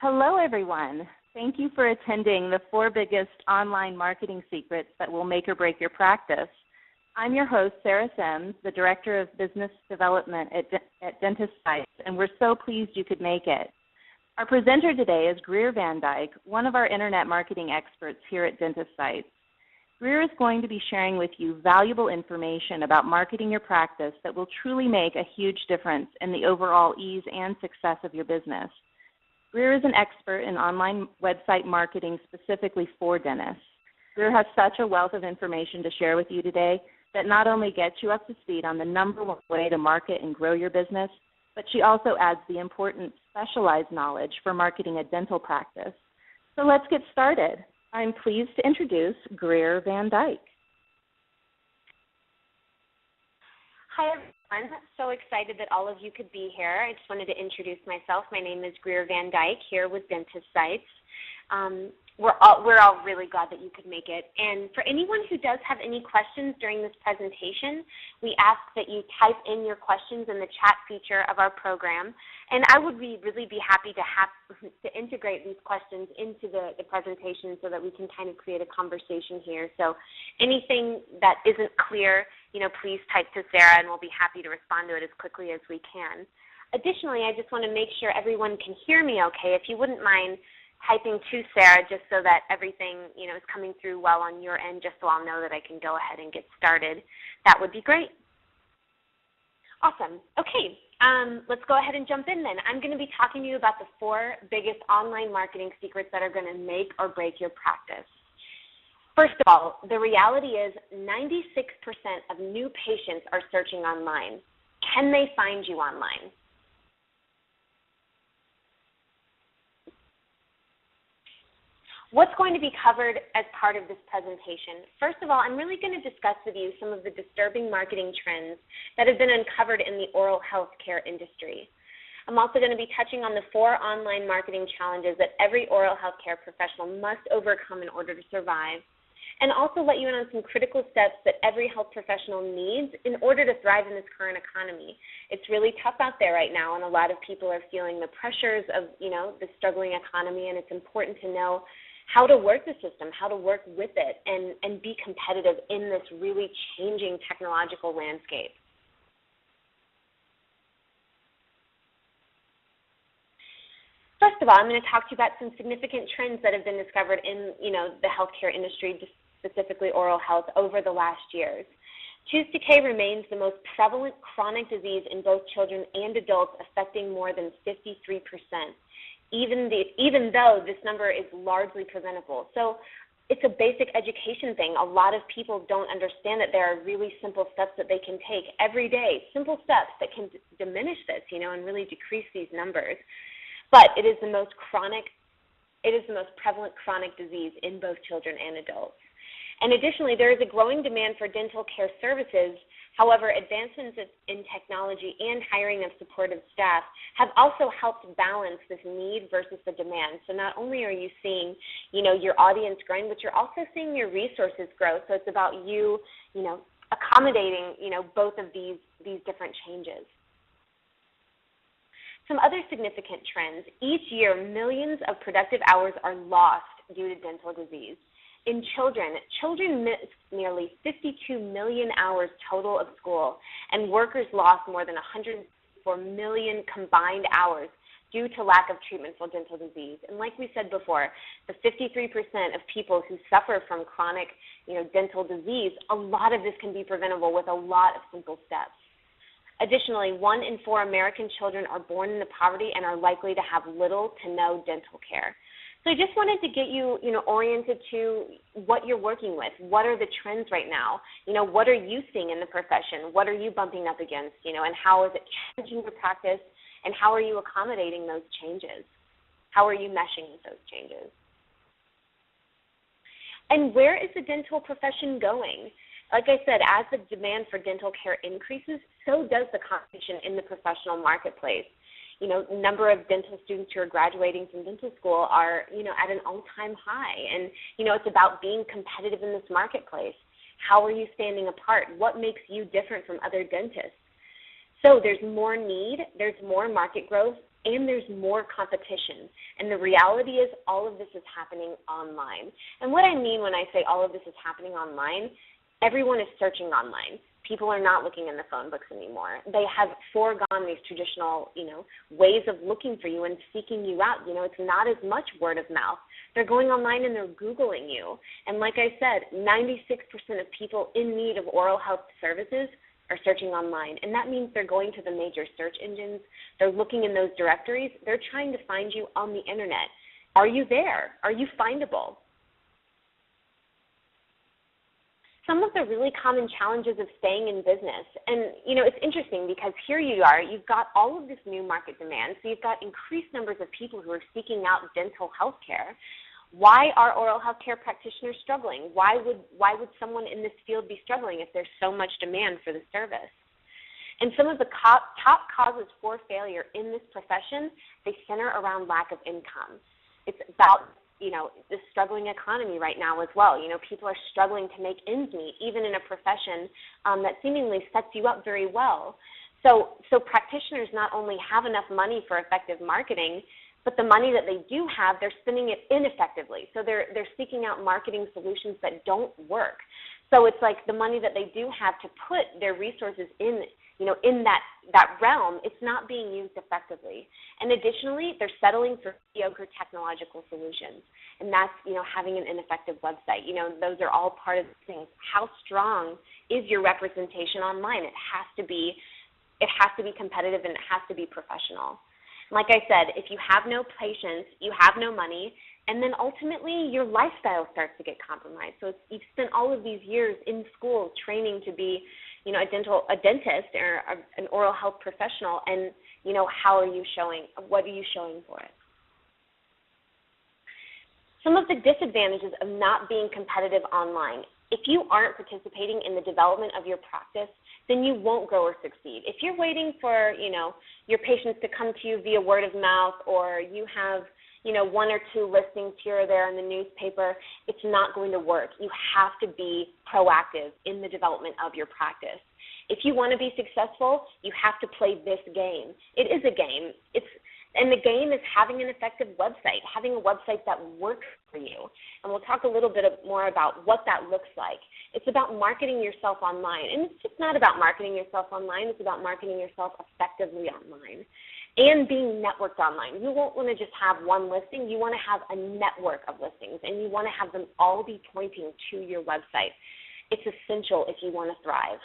Hello, everyone. Thank you for attending the 4 biggest online marketing secrets that will make or break your practice. I'm your host, Sarah Sims, the Director of Business Development at TherapySites, and we're so pleased you could make it. Our presenter today is Greer Van Dyke, one of our internet marketing experts here at TherapySites. Greer is going to be sharing with you valuable information about marketing your practice that will truly make a huge difference in the overall ease and success of your business. Greer is an expert in online website marketing specifically for dentists. Greer has such a wealth of information to share with you today that not only gets you up to speed on the number one way to market and grow your business, but she also adds the important specialized knowledge for marketing a dental practice. So let's get started. I'm pleased to introduce Greer Van Dyke. Hi, everyone. So excited that all of you could be here. I just wanted to introduce myself. My name is Greer Van Dyke here with TherapySites. We're all really glad that you could make it. And for anyone who does have any questions during this presentation, we ask that you type in your questions in the chat feature of our program. And I would really be happy to integrate these questions into the presentation so that we can kind of create a conversation here. So anything that isn't clear, please type to Sarah and we'll be happy to respond to it as quickly as we can. Additionally, I just want to make sure everyone can hear me okay. If you wouldn't mind typing to Sarah just so that everything is coming through well on your end, just so I'll know that I can go ahead and get started. That would be great. Awesome. Okay, let's go ahead and jump in then. I'm going to be talking to you about the 4 biggest online marketing secrets that are going to make or break your practice. First of all, the reality is 96% of new patients are searching online. Can they find you online? What's going to be covered as part of this presentation? First of all, I'm really going to discuss with you some of the disturbing marketing trends that have been uncovered in the oral health care industry. I'm also going to be touching on the 4 online marketing challenges that every oral health care professional must overcome in order to survive, and also let you in on some critical steps that every health professional needs in order to thrive in this current economy. It's really tough out there right now, and a lot of people are feeling the pressures of, the struggling economy, and it's important to know how to work the system, how to work with it, and be competitive in this really changing technological landscape. First of all, I'm going to talk to you about some significant trends that have been discovered in the healthcare industry, specifically oral health, over the last years. Tooth decay remains the most prevalent chronic disease in both children and adults, affecting more than 53%. Even though this number is largely preventable. So it's a basic education thing. A lot of people don't understand that there are really simple steps that they can take every day, simple steps that can diminish this, and really decrease these numbers. But it is the most prevalent chronic disease in both children and adults. And additionally, there is a growing demand for dental care services. However, advancements in technology and hiring of supportive staff have also helped balance this need versus the demand. So not only are you seeing, your audience growing, but you're also seeing your resources grow. So it's about you, accommodating, both of these different changes. Some other significant trends. Each year, millions of productive hours are lost due to dental disease. In children miss nearly 52 million hours total of school, and workers lost more than 104 million combined hours due to lack of treatment for dental disease. And like we said before, the 53% of people who suffer from chronic, dental disease, a lot of this can be preventable with a lot of simple steps. Additionally, 1 in 4 American children are born into poverty and are likely to have little to no dental care. So I just wanted to get you, oriented to what you're working with. What are the trends right now? What are you seeing in the profession? What are you bumping up against? And how is it changing your practice? And how are you accommodating those changes? How are you meshing with those changes? And where is the dental profession going? Like I said, as the demand for dental care increases, so does the competition in the professional marketplace. Number of dental students who are graduating from dental school are, at an all-time high. And, it's about being competitive in this marketplace. How are you standing apart? What makes you different from other dentists? So there's more need, there's more market growth, and there's more competition. And the reality is all of this is happening online. And what I mean when I say all of this is happening online, everyone is searching online. People are not looking in the phone books anymore. They have foregone these traditional, ways of looking for you and seeking you out. It's not as much word of mouth. They're going online and they're Googling you. And like I said, 96% of people in need of oral health services are searching online. And that means they're going to the major search engines. They're looking in those directories. They're trying to find you on the internet. Are you there? Are you findable? Some of the really common challenges of staying in business. And, it's interesting because here you are, you've got all of this new market demand, so you've got increased numbers of people who are seeking out dental health care. Why are oral health care practitioners struggling? Why would someone in this field be struggling if there's so much demand for the service? And some of the top causes for failure in this profession, they center around lack of income. It's about the struggling economy right now as well. People are struggling to make ends meet, even in a profession that seemingly sets you up very well. So practitioners not only have enough money for effective marketing, but the money that they do have, they're spending it ineffectively. So they're seeking out marketing solutions that don't work. So it's like the money that they do have to put their resources in that realm, it's not being used effectively. And additionally, they're settling for mediocre technological solutions. And that's, having an ineffective website. Those are all part of the things. How strong is your representation online? It has to be competitive and it has to be professional. Like I said, if you have no patience, you have no money, and then ultimately your lifestyle starts to get compromised. So you've spent all of these years in school training to be a dentist or an oral health professional, and, what are you showing for it? Some of the disadvantages of not being competitive online. If you aren't participating in the development of your practice, then you won't grow or succeed. If you're waiting for, your patients to come to you via word of mouth, or you have, one or two listings here or there in the newspaper, it's not going to work. You have to be proactive in the development of your practice. If you want to be successful, you have to play this game. It is a game. And the game is having an effective website, having a website that works for you. And we'll talk a little bit more about what that looks like. It's about marketing yourself online. And it's just not about marketing yourself online. It's about marketing yourself effectively online and being networked online. You won't want to just have one listing. You want to have a network of listings, and you want to have them all be pointing to your website. It's essential if you want to thrive.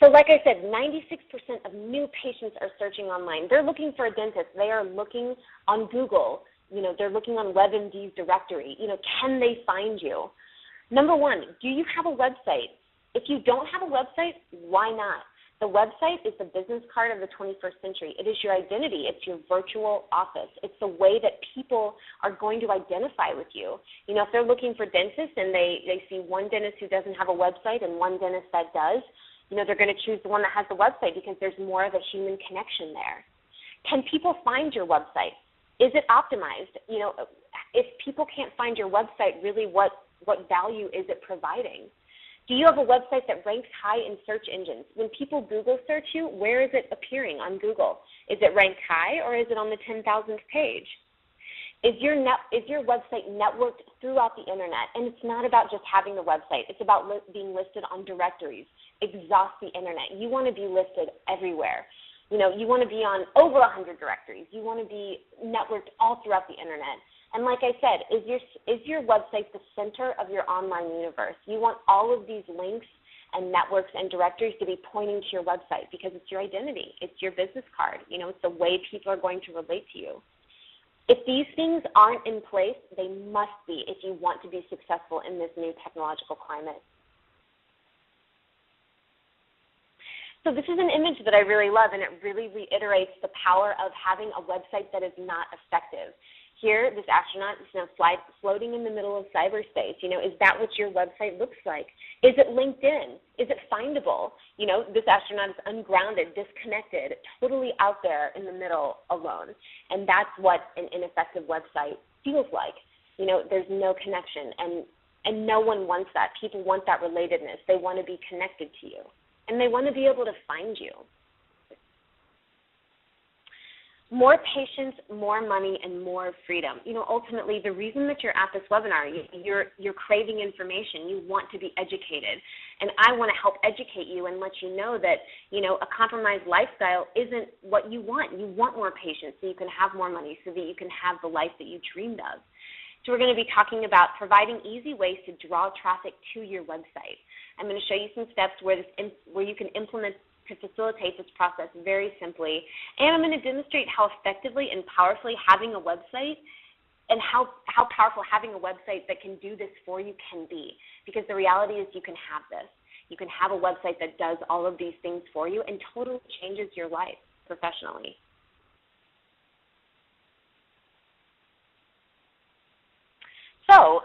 So like I said, 96% of new patients are searching online. They're looking for a dentist. They are looking on Google. They're looking on WebMD's directory. Can they find you? Number one, do you have a website? If you don't have a website, why not? The website is the business card of the 21st century. It is your identity. It's your virtual office. It's the way that people are going to identify with you. If they're looking for dentists and they see one dentist who doesn't have a website and one dentist that does, they're going to choose the one that has the website because there's more of a human connection there. Can people find your website? Is it optimized? If people can't find your website, really what value is it providing? Do you have a website that ranks high in search engines? When people Google search you, where is it appearing on Google? Is it ranked high, or is it on the 10,000th page? Is your website networked throughout the internet? And it's not about just having a website. It's about being listed on directories. Exhaust the internet. You want to be listed everywhere. You want to be on over 100 directories. You want to be networked all throughout the internet. And like I said, is your website the center of your online universe? You want all of these links and networks and directories to be pointing to your website because it's your identity. It's your business card. It's the way people are going to relate to you. If these things aren't in place, they must be if you want to be successful in this new technological climate. So this is an image that I really love, and it really reiterates the power of having a website that is not effective. Here, this astronaut is floating in the middle of cyberspace. Is that what your website looks like? Is it LinkedIn? Is it findable? This astronaut is ungrounded, disconnected, totally out there in the middle alone. And that's what an ineffective website feels like. There's no connection, and no one wants that. People want that relatedness. They want to be connected to you, and they want to be able to find you. More patients, more money, and more freedom. Ultimately, the reason that you're at this webinar, you're craving information. You want to be educated. And I want to help educate you and let you know that, a compromised lifestyle isn't what you want. You want more patients so you can have more money, so that you can have the life that you dreamed of. So we're going to be talking about providing easy ways to draw traffic to your website. I'm going to show you some steps where you can implement to facilitate this process very simply. And I'm going to demonstrate how effectively and powerfully having a website and how powerful having a website that can do this for you can be. Because the reality is you can have this. You can have a website that does all of these things for you and totally changes your life professionally. So,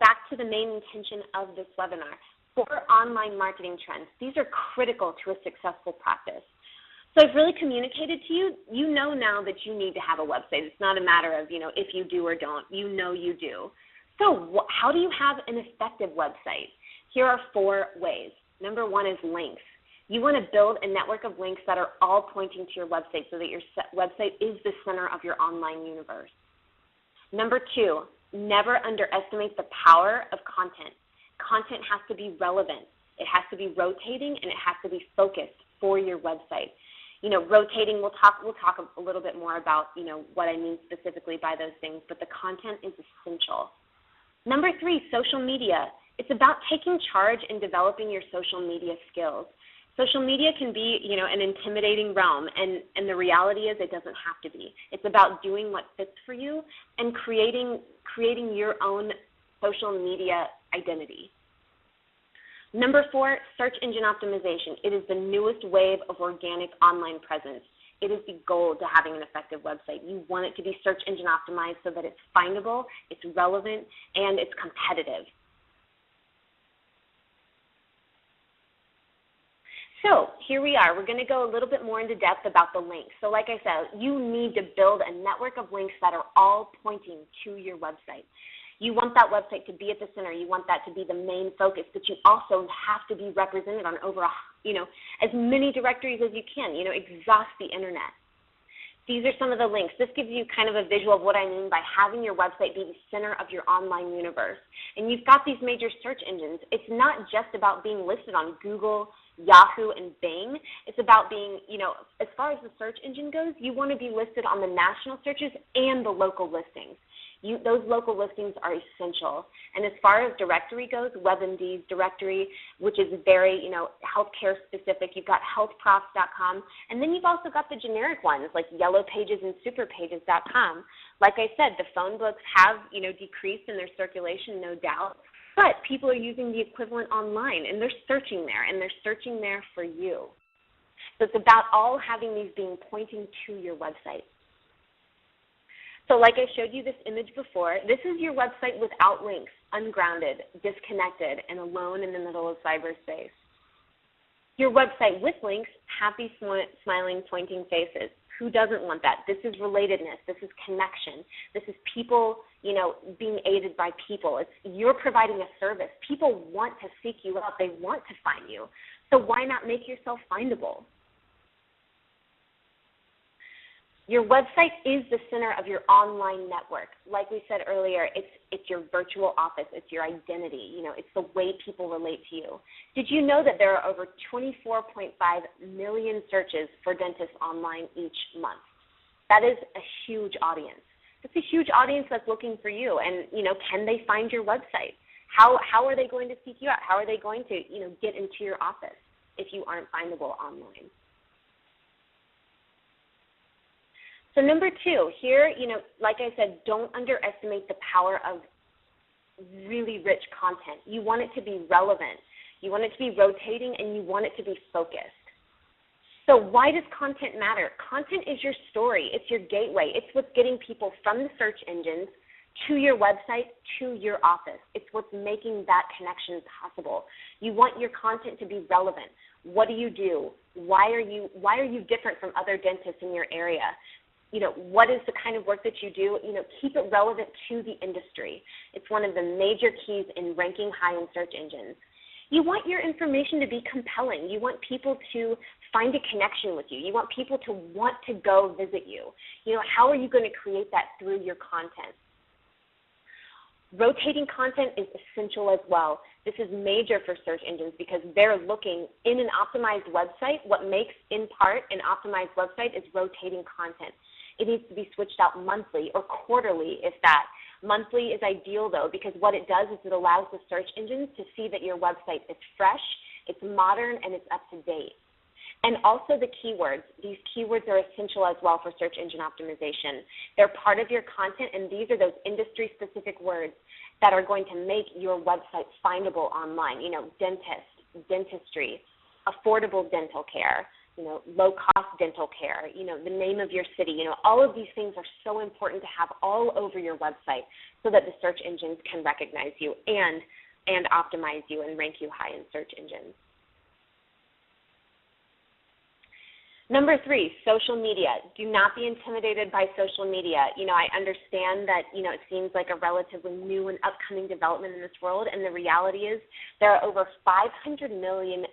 back to the main intention of this webinar. 4 online marketing trends. These are critical to a successful practice. So I've really communicated to you. You know now that you need to have a website. It's not a matter of, if you do or don't. You know you do. So how do you have an effective website? Here are 4 ways. Number 1 is links. You want to build a network of links that are all pointing to your website so that your website is the center of your online universe. Number 2, never underestimate the power of content. Content has to be relevant. It has to be rotating, and it has to be focused for your website. Rotating, we'll talk a little bit more about, what I mean specifically by those things, but the content is essential. Number 3, social media. It's about taking charge and developing your social media skills. Social media can be, an intimidating realm, and the reality is it doesn't have to be. It's about doing what fits for you and creating your own social media identity. Number 4, search engine optimization. It is the newest wave of organic online presence. It is the goal to having an effective website. You want it to be search engine optimized so that it's findable, it's relevant, and it's competitive. So here we are. We're going to go a little bit more into depth about the links. So like I said, you need to build a network of links that are all pointing to your website. You want that website to be at the center. You want that to be the main focus, but you also have to be represented on over, as many directories as you can. Exhaust the internet. These are some of the links. This gives you kind of a visual of what I mean by having your website be the center of your online universe. And you've got these major search engines. It's not just about being listed on Google, Yahoo, and Bing. It's about being, as far as the search engine goes, you want to be listed on the national searches and the local listings. Those local listings are essential. And as far as directory goes, WebMD's directory, which is very, healthcare specific. You've got healthprofs.com. And then you've also got the generic ones like Yellow Pages and superpages.com. Like I said, the phone books have, decreased in their circulation, no doubt. But people are using the equivalent online, and they're searching there, and they're searching there for you. So it's about all having these being pointing to your website. So like I showed you this image before, this is your website without links, ungrounded, disconnected, and alone in the middle of cyberspace. Your website with links, happy, smiling, pointing faces. Who doesn't want that? This is relatedness. This is connection. This is people, being aided by people. You're providing a service. People want to seek you out. They want to find you. So why not make yourself findable? Your website is the center of your online network. Like we said earlier, it's your virtual office. It's your identity. It's the way people relate to you. Did you know that there are over 24.5 million searches for dentists online each month? That is a huge audience. It's a huge audience that's looking for you. And, can they find your website? How are they going to seek you out? How are they going to, get into your office if you aren't findable online? So number 2, here, like I said, don't underestimate the power of really rich content. You want it to be relevant. You want it to be rotating, and you want it to be focused. So why does content matter? Content is your story. It's your gateway. It's what's getting people from the search engines to your website, to your office. It's what's making that connection possible. You want your content to be relevant. What do you do? Why are you different from other dentists in your area? What is the kind of work that you do? Keep it relevant to the industry. It's one of the major keys in ranking high in search engines. You want your information to be compelling. You want people to find a connection with you. You want people to want to go visit you. How are you going to create that through your content? Rotating content is essential as well. This is major for search engines because they're looking in an optimized website. What makes, in part, an optimized website is rotating content. It needs to be switched out monthly or quarterly, if that. Monthly is ideal, though, because what it does is it allows the search engines to see that your website is fresh, it's modern, and it's up to date. And also the keywords. These keywords are essential as well for search engine optimization. They're part of your content, and these are those industry-specific words that are going to make your website findable online. Dentist, dentistry, affordable dental care, low-cost dental care, the name of your city. All of these things are so important to have all over your website so that the search engines can recognize you and optimize you and rank you high in search engines. Number 3, social media. Do not be intimidated by social media. I understand that, it seems like a relatively new and upcoming development in this world, and the reality is there are over 500 million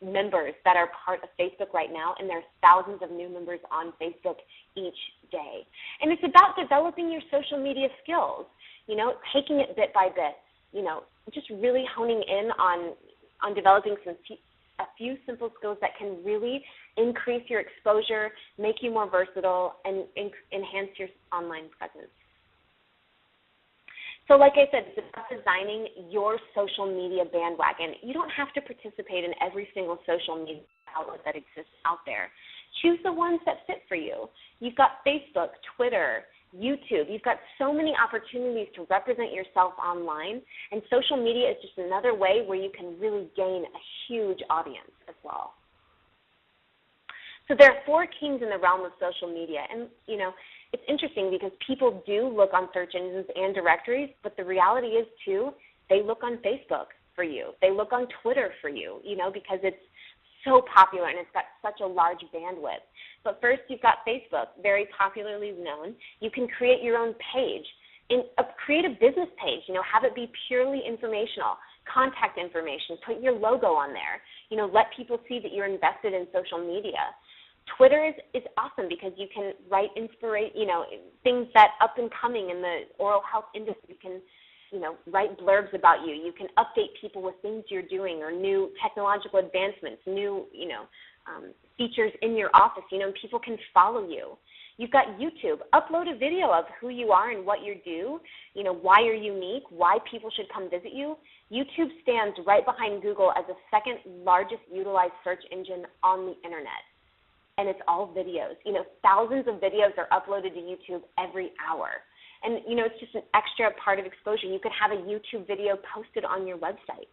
members that are part of Facebook right now, and there are thousands of new members on Facebook each day. And it's about developing your social media skills, taking it bit by bit, just really honing in on developing a few simple skills that can really increase your exposure, make you more versatile, and enhance your online presence. So like I said, it's about designing your social media bandwagon. You don't have to participate in every single social media outlet that exists out there. Choose the ones that fit for you. You've got Facebook, Twitter, YouTube. You've got so many opportunities to represent yourself online, and social media is just another way where you can really gain a huge audience as well. So there are 4 kings in the realm of social media, and it's interesting because people do look on search engines and directories, but the reality is too, they look on Facebook for you. They look on Twitter for you, because it's so popular and it's got such a large bandwidth. But first, you've got Facebook, very popularly known. You can create your own page. Create a business page, have it be purely informational, contact information, put your logo on there, let people see that you're invested in social media. Twitter is awesome because you can write things that up and coming in the oral health industry. You can write blurbs about you. You can update people with things you're doing or new technological advancements, new features in your office. People can follow you. You've got YouTube. Upload a video of who you are and what you do, why you're unique, why people should come visit you. YouTube stands right behind Google as the second largest utilized search engine on the internet. And it's all videos. Thousands of videos are uploaded to YouTube every hour. And, it's just an extra part of exposure. You could have a YouTube video posted on your website.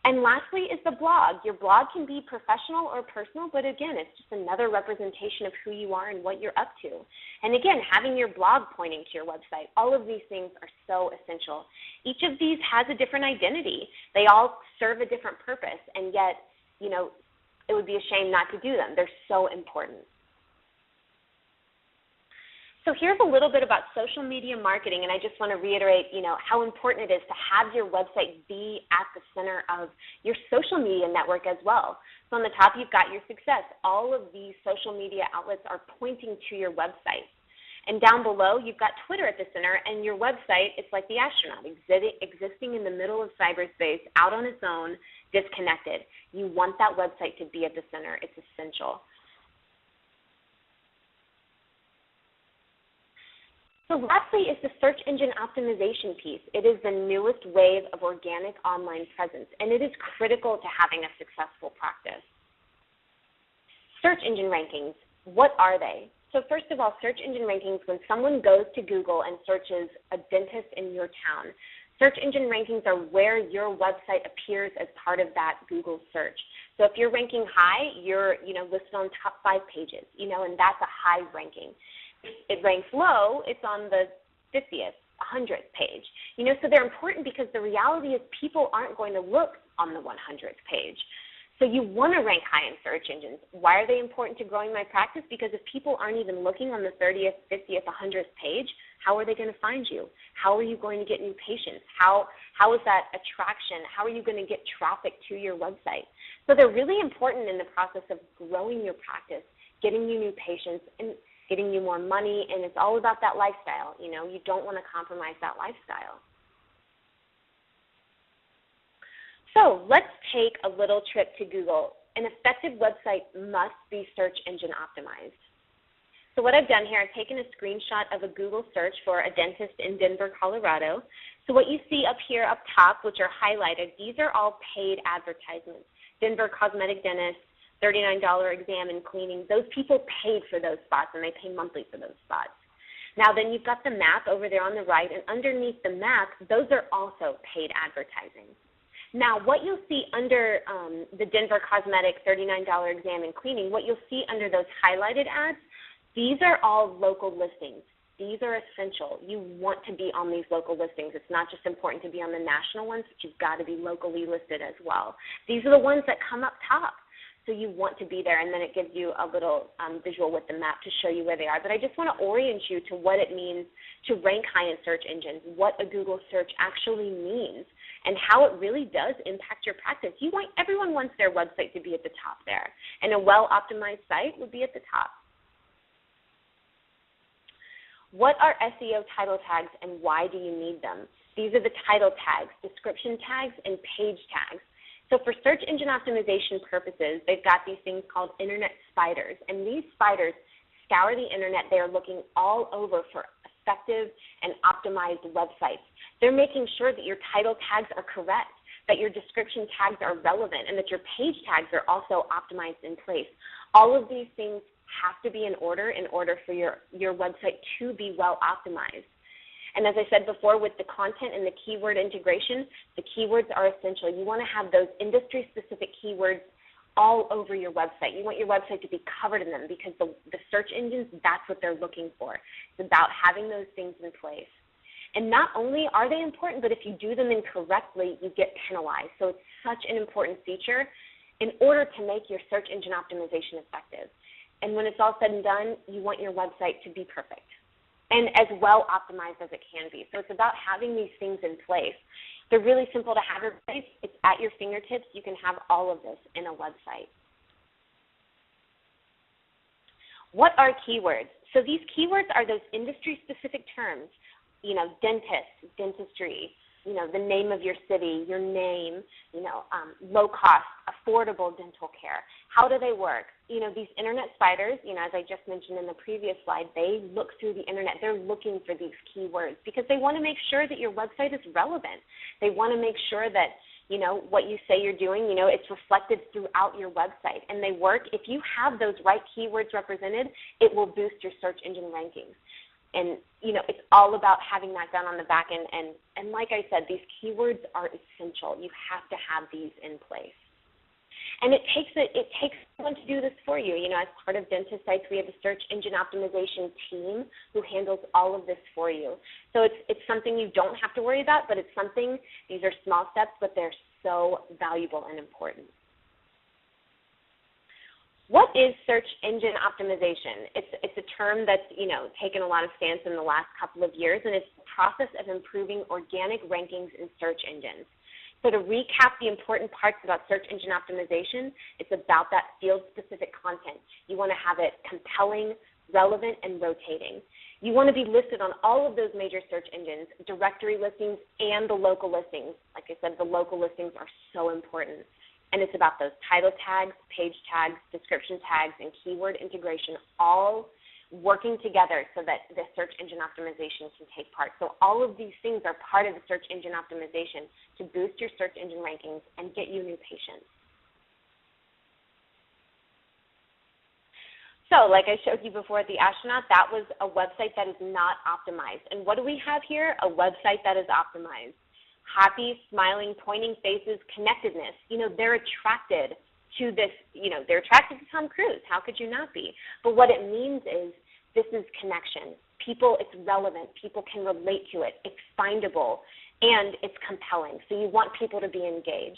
And lastly is the blog. Your blog can be professional or personal, but again, it's just another representation of who you are and what you're up to. And again, having your blog pointing to your website, all of these things are so essential. Each of these has a different identity. They all serve a different purpose, and yet, it would be a shame not to do them. They're so important. So here's a little bit about social media marketing, and I just want to reiterate, how important it is to have your website be at the center of your social media network as well. So on the top, you've got your success. All of these social media outlets are pointing to your website. And down below, you've got Twitter at the center, and your website, it's like the astronaut, existing in the middle of cyberspace, out on its own, disconnected. You want that website to be at the center. It's essential. So lastly is the search engine optimization piece. It is the newest wave of organic online presence, and it is critical to having a successful practice. Search engine rankings, what are they? So first of all, search engine rankings, when someone goes to Google and searches a dentist in your town, search engine rankings are where your website appears as part of that Google search. So if you're ranking high, you're listed on top 5 pages, and that's a high ranking. If it ranks low, it's on the 50th, 100th page. So they're important because the reality is people aren't going to look on the 100th page. So you want to rank high in search engines. Why are they important to growing my practice? Because if people aren't even looking on the 30th, 50th, 100th page, how are they going to find you? How are you going to get new patients? How is that attraction? How are you going to get traffic to your website? So they're really important in the process of growing your practice, getting you new patients, and getting you more money, and it's all about that lifestyle. You know, you don't want to compromise that lifestyle. So let's take a little trip to Google. An effective website must be search engine optimized. So what I've done here, I've taken a screenshot of a Google search for a dentist in Denver, Colorado. So what you see up here up top, which are highlighted, these are all paid advertisements. Denver Cosmetic Dentist, $39 exam and cleaning. Those people paid for those spots, and they pay monthly for those spots. Now then you've got the map over there on the right, and underneath the map, those are also paid advertising. Now, what you'll see under the Denver Cosmetic $39 exam and cleaning, what you'll see under those highlighted ads, these are all local listings. These are essential. You want to be on these local listings. It's not just important to be on the national ones, but you've got to be locally listed as well. These are the ones that come up top. So you want to be there, and then it gives you a little visual with the map to show you where they are. But I just want to orient you to what it means to rank high in search engines, what a Google search actually means, and how it really does impact your practice. Everyone wants their website to be at the top there, and a well-optimized site would be at the top. What are SEO title tags, and why do you need them? These are the title tags, description tags, and page tags. So for search engine optimization purposes, they've got these things called internet spiders. And these spiders scour the internet. They are looking all over for effective and optimized websites. They're making sure that your title tags are correct, that your description tags are relevant, and that your page tags are also optimized in place. All of these things have to be in order for your website to be well optimized. And as I said before, with the content and the keyword integration, the keywords are essential. You want to have those industry-specific keywords all over your website. You want your website to be covered in them because the search engines, that's what they're looking for. It's about having those things in place. And not only are they important, but if you do them incorrectly, you get penalized. So it's such an important feature in order to make your search engine optimization effective. And when it's all said and done, you want your website to be perfect and as well optimized as it can be. So it's about having these things in place. They're really simple to have in place. It's at your fingertips. You can have all of this in a website. What are keywords? So these keywords are those industry-specific terms, you know, dentist, dentistry, you know, the name of your city, your name, you know, low-cost, affordable dental care. How do they work? You know, these internet spiders, you know, as I just mentioned in the previous slide, they look through the internet. They're looking for these keywords because they want to make sure that your website is relevant. They want to make sure that, you know, what you say you're doing, you know, it's reflected throughout your website. And they work. If you have those right keywords represented, it will boost your search engine rankings. And, you know, it's all about having that done on the back end. And like I said, these keywords are essential. You have to have these in place. And it takes someone to do this for you. You know, as part of TherapySites, we have a search engine optimization team who handles all of this for you. So it's something you don't have to worry about, but it's something, these are small steps, but they're so valuable and important. What is search engine optimization? It's a term that's, you know, taken a lot of stance in the last couple of years, and it's the process of improving organic rankings in search engines. So to recap the important parts about search engine optimization, it's about that field-specific content. You want to have it compelling, relevant, and rotating. You want to be listed on all of those major search engines, directory listings, and the local listings. Like I said, the local listings are so important. And it's about those title tags, page tags, description tags, and keyword integration all working together so that the search engine optimization can take part. So all of these things are part of the search engine optimization to boost your search engine rankings and get you new patients. So like I showed you before at the astronaut, that was a website that is not optimized. And what do we have here? A website that is optimized. Happy, smiling, pointing faces, connectedness. You know, they're attracted to this, you know, they're attracted to Tom Cruise. How could you not be? But what it means is this is connection. People, it's relevant. People can relate to it. It's findable, and it's compelling. So you want people to be engaged.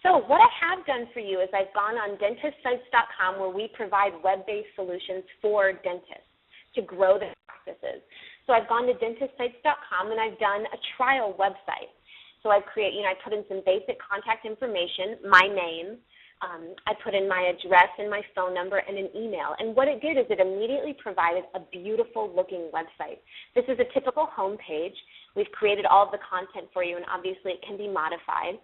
So what I have done for you is I've gone on DentistSites.com, where we provide web-based solutions for dentists to grow their practices. So I've gone to DentistSites.com and I've done a trial website. So I put in some basic contact information, my name. I put in my address and my phone number and an email. And what it did is it immediately provided a beautiful-looking website. This is a typical home page. We've created all of the content for you, and obviously it can be modified.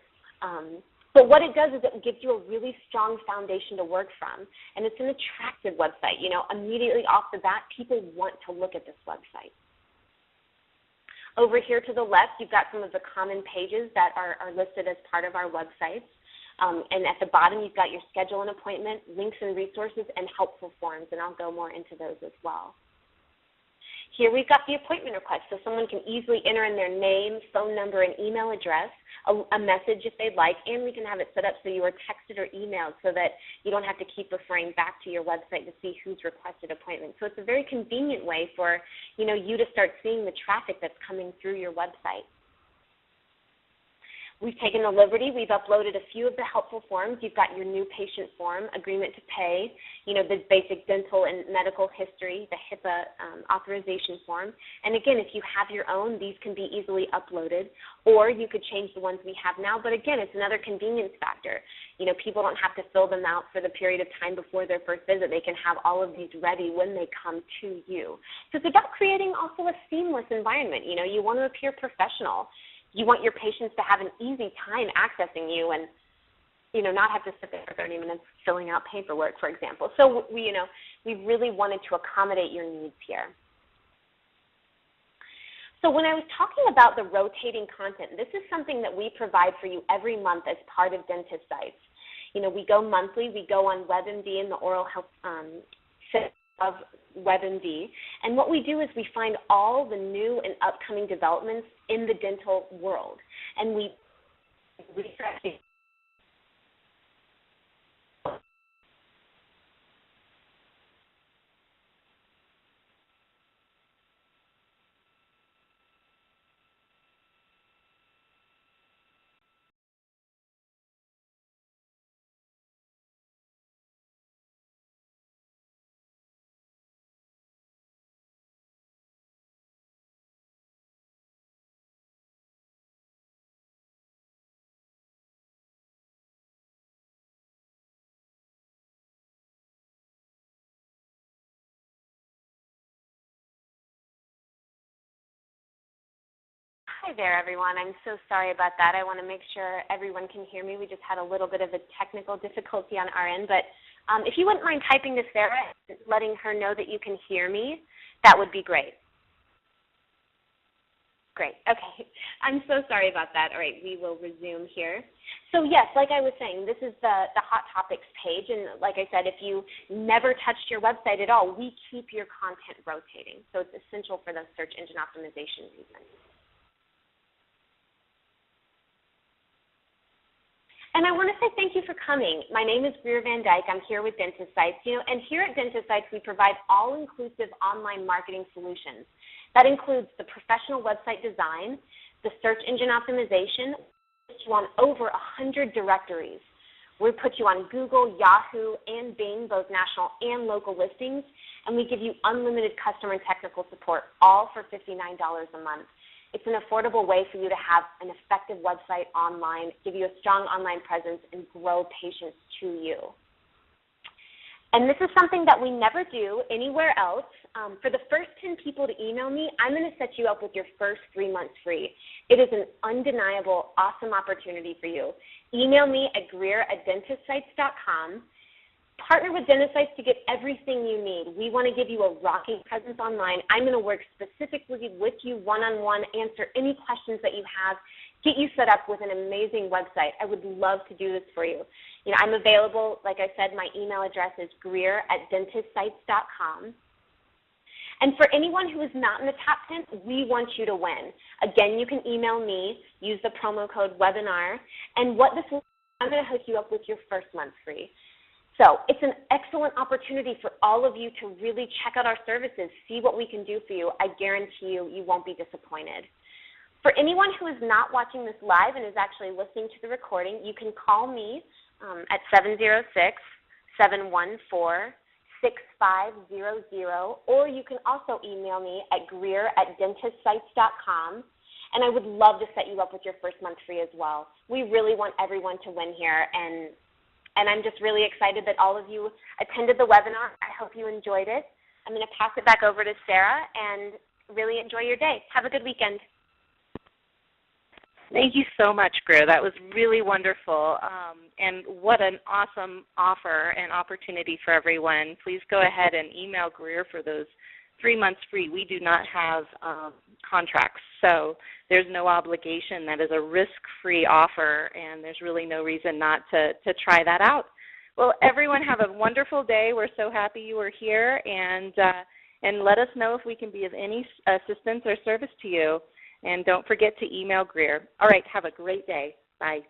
But what it does is it gives you a really strong foundation to work from. And it's an attractive website. Immediately off the bat, people want to look at this website. Over here to the left, you've got some of the common pages that are listed as part of our websites. And at the bottom, you've got your schedule an appointment, links and resources, and helpful forms, and I'll go more into those as well. Here we've got the appointment request, so someone can easily enter in their name, phone number, and email address, a message if they'd like, and we can have it set up so you are texted or emailed so that you don't have to keep referring back to your website to see who's requested appointment. So it's a very convenient way for you to start seeing the traffic that's coming through your website. We've taken the liberty. We've uploaded a few of the helpful forms. You've got your new patient form, agreement to pay, the basic dental and medical history, the HIPAA authorization form. And again, if you have your own, these can be easily uploaded, or you could change the ones we have now. But again, it's another convenience factor. People don't have to fill them out for the period of time before their first visit. They can have all of these ready when they come to you. So it's about creating also a seamless environment. You want to appear professional. You want your patients to have an easy time accessing you and, not have to sit there for 30 minutes filling out paperwork, for example. So, we really wanted to accommodate your needs here. So when I was talking about the rotating content, this is something that we provide for you every month as part of Dentist Sites. We go monthly. We go on WebMD and the oral health of WebMD. And what we do is we find all the new and upcoming developments in the dental world. And we research. Hi there, everyone. I'm so sorry about that. I want to make sure everyone can hear me. We just had a little bit of a technical difficulty on our end. But if you wouldn't mind typing to Sarah, letting her know that you can hear me, that would be great. Great. Okay. I'm so sorry about that. All right, we will resume here. So yes, like I was saying, this is the Hot Topics page. And like I said, if you never touched your website at all, we keep your content rotating. So it's essential for the search engine optimization reasons. And I want to say thank you for coming. My name is Greer Van Dyke. I'm here with Dentist Sites. And here at Dentist Sites, we provide all-inclusive online marketing solutions. That includes the professional website design, the search engine optimization. We put you on over 100 directories. We put you on Google, Yahoo, and Bing, both national and local listings. And we give you unlimited customer and technical support, all for $59 a month. It's an affordable way for you to have an effective website online, give you a strong online presence, and grow patients to you. And this is something that we never do anywhere else. For the first 10 people to email me, I'm going to set you up with your first 3 months free. It is an undeniable, awesome opportunity for you. Email me at greer@dentistsites.com. Partner with Dentist Sites to get everything you need. We want to give you a rocking presence online. I'm going to work specifically with you one-on-one, answer any questions that you have, get you set up with an amazing website. I would love to do this for you. I'm available. Like I said, my email address is greer@dentistsites.com. And for anyone who is not in the top 10, we want you to win. Again, you can email me, use the promo code webinar, and what this will, I'm going to hook you up with your first month free. So it's an excellent opportunity for all of you to really check out our services, see what we can do for you. I guarantee you, you won't be disappointed. For anyone who is not watching this live and is actually listening to the recording, you can call me at 706-714-6500, or you can also email me at greer@dentistsites.com, and I would love to set you up with your first month free as well. We really want everyone to win here, and I'm just really excited that all of you attended the webinar. I hope you enjoyed it. I'm going to pass it back over to Sarah, and really enjoy your day. Have a good weekend. Thank you so much, Greer. That was really wonderful, and what an awesome offer and opportunity for everyone. Please go ahead and email Greer for those 3 months free. We do not have contracts, so there's no obligation. That is a risk-free offer, and there's really no reason not to try that out. Well, everyone have a wonderful day. We're so happy you were here, and let us know if we can be of any assistance or service to you. And don't forget to email Greer. All right, have a great day. Bye.